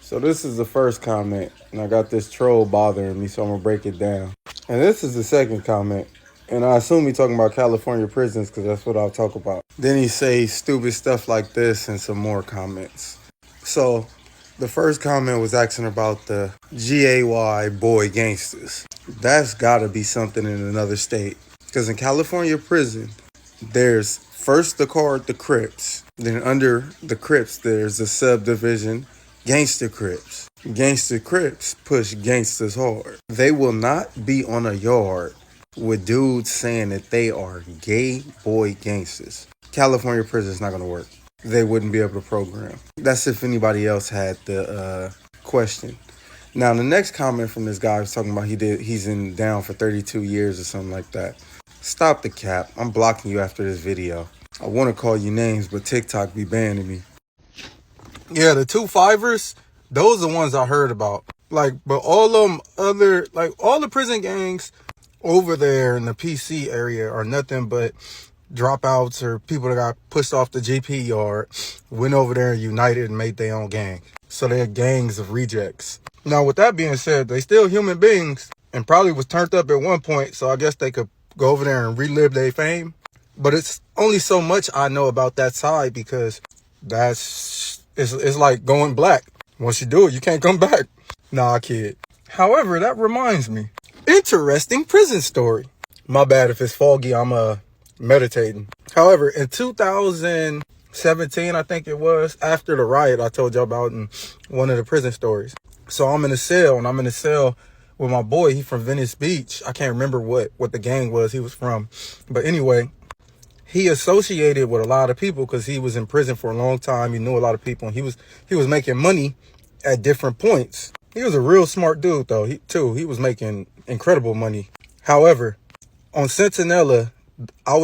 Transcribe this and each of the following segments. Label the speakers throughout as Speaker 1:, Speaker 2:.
Speaker 1: So this is the first comment, and I got this troll bothering me, so I'm gonna break it down. And this is the second comment, and I assume he's talking about California prisons because that's what I'll talk about. Then he say stupid stuff like this and some more comments. So the first comment was asking about the GAY boy gangsters. That's gotta be something in another state. Because in California prison, there's first the Crips. Then under the Crips, there's a subdivision, Gangster Crips. Gangster Crips push gangsters hard. They will not be on a yard with dudes saying that they are gay boy gangsters. California prison is not going to work. They wouldn't be able to program. That's if anybody else had the question. Now, the next comment from this guy was talking about he's in down for 32 years or something like that. Stop the cap. I'm blocking you after this video. I want to call you names, but TikTok be banning me. Yeah, the 2 5ers, those are the ones I heard about. But all them all the prison gangs over there in the PC area are nothing but dropouts or people that got pushed off the GP yard, went over there and united and made their own gang. So they're gangs of rejects. Now, with that being said, they still human beings and probably was turned up at one point, so I guess they could go over there and relive their fame. But it's only so much I know about that side because it's like going black. Once you do it, you can't come back. Nah, kid. However, that reminds me. Interesting prison story. My bad if it's foggy, I'm meditating. However, in 2017, I think it was, after the riot I told you about in one of the prison stories. So I'm in a cell, and I'm in a cell with my boy. He from Venice Beach. I can't remember what the gang was he was from. But anyway, he associated with a lot of people because he was in prison for a long time. He knew a lot of people, and he was making money at different points. He was a real smart dude, though. He was making incredible money. However, on Centinela, I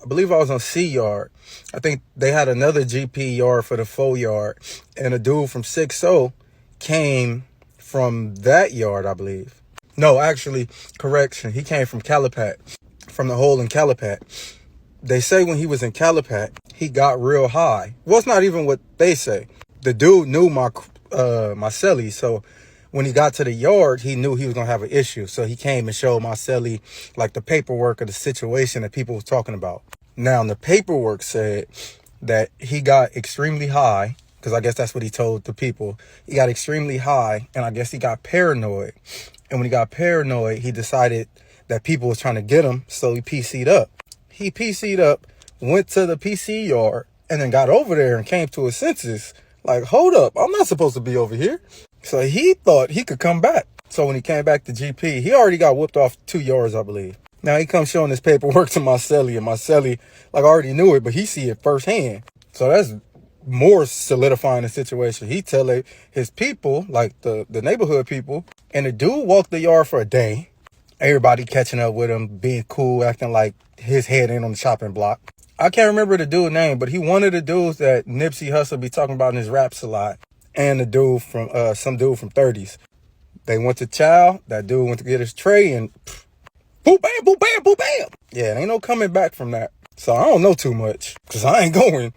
Speaker 1: believe I was on C yard. I think they had another GP yard for the 4 yard, and a dude from 6-0 came from that yard, I believe. No, actually, correction. He came from Calipat, from the hole in Calipat. They say when he was in Calipat, he got real high. Well, it's not even what they say. The dude knew my celly, so when he got to the yard, he knew he was going to have an issue. So he came and showed my celly like the paperwork of the situation that people was talking about. Now, the paperwork said that he got extremely high, because I guess that's what he told the people. He got extremely high, and I guess he got paranoid. And when he got paranoid, he decided that people was trying to get him, so he PC'd up. He PC'd up, went to the PC yard, and then got over there and came to his senses. Like, hold up, I'm not supposed to be over here. So he thought he could come back. So when he came back to GP, he already got whooped off 2 yards, I believe. Now he comes showing his paperwork to my celly, and my celly, I already knew it, but he see it firsthand. So that's more solidifying the situation. He tell his people, like the neighborhood people, and the dude walked the yard for a day. Everybody catching up with him, being cool, acting like his head ain't on the chopping block. I can't remember the dude's name, but he one of the dudes that Nipsey Hussle be talking about in his raps a lot. And the dude from, some dude from 30s. They went to chow. That dude went to get his tray and boom, bam, boom, bam, boom, bam. Yeah, ain't no coming back from that. So I don't know too much because I ain't going.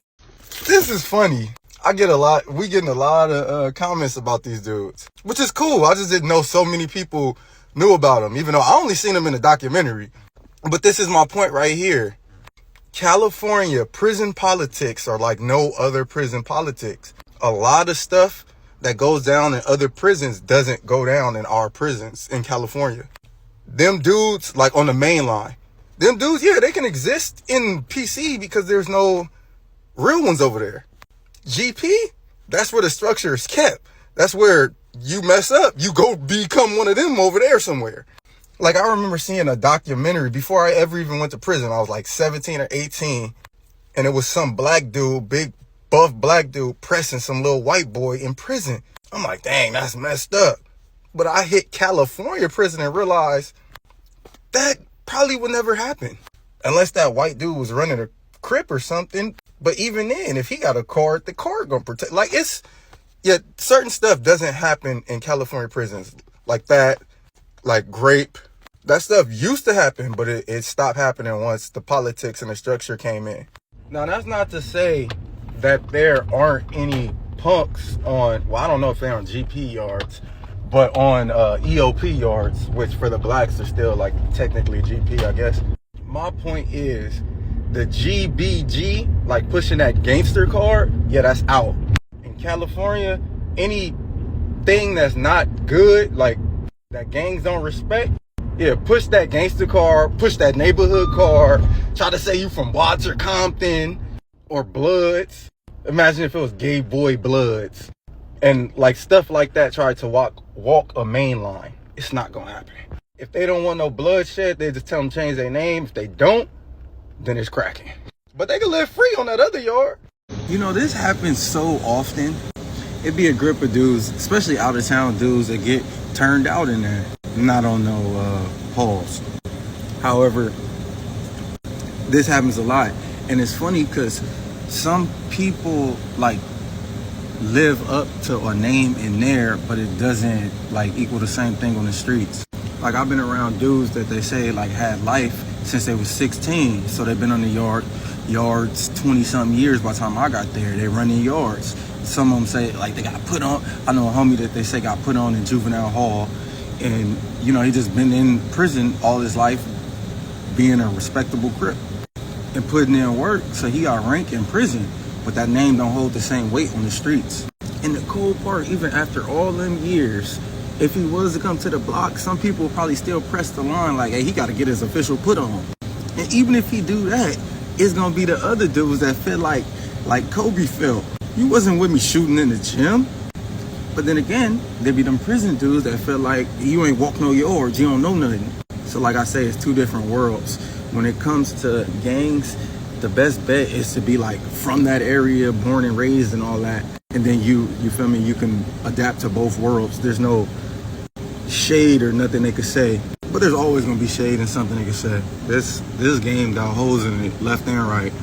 Speaker 1: This is funny. We getting a lot of comments about these dudes, which is cool. I just didn't know so many people knew about them, even though I only seen them in a documentary. But this is my point right here. California prison politics are like no other prison politics. A lot of stuff that goes down in other prisons doesn't go down in our prisons in California. Them dudes, like on the main line, them dudes, yeah, they can exist in PC because there's no real ones over there. GP, that's where the structure is kept. That's where you mess up, you go become one of them over there somewhere. Like, I remember seeing a documentary before I ever even went to prison. I was like 17 or 18, and it was some black dude, big buff black dude, pressing some little white boy in prison. I'm like, dang, that's messed up. But I hit California prison and realized that probably would never happen unless that white dude was running a crip or something. But even then, if he got a card, the card gonna protect. Like, certain stuff doesn't happen in California prisons like that, like grape. That stuff used to happen, but it stopped happening once the politics and the structure came in. Now, that's not to say that there aren't any punks on, well, I don't know if they're on GP yards, but on EOP yards, which for the blacks are still like technically GP, I guess. My point is the GBG, like pushing that gangster card, yeah, that's out. In California, anything that's not good, like that gangs don't respect, yeah, push that gangster card, push that neighborhood card, try to say you from Watts or Compton or Bloods. Imagine if it was Gay Boy Bloods. And like stuff like that, try to walk a main line. It's not gonna happen. If they don't want no bloodshed, they just tell them change their name. If they don't, then it's cracking. But they can live free on that other yard. You know, this happens so often. It'd be a grip of dudes, especially out of town dudes, that get turned out in there. Not on no halls. However, this happens a lot. And it's funny because some people like live up to a name in there, but it doesn't like equal the same thing on the streets. Like I've been around dudes that they say like had life since they was 16. So they've been on the yards 20 something years by the time I got there. They running yards. Some of them say like they got put on. I know a homie that they say got put on in juvenile hall, and you know, he just been in prison all his life being a respectable Crip and putting in work, so he got rank in prison, but that name don't hold the same weight on the streets. And the cool part, even after all them years, if he was to come to the block, some people probably still press the line like, hey, he got to get his official put on. And even if he do that, it's gonna be the other dudes that feel like Kobe felt. You wasn't with me shooting in the gym. But then again, there be them prison dudes that feel like you ain't walk no yards, you don't know nothing. So like I say, it's two different worlds. When it comes to gangs, the best bet is to be like from that area, born and raised and all that. And then you feel me, you can adapt to both worlds. There's no shade or nothing they could say. But there's always gonna be shade and something they could say. This game got holes in it, left and right.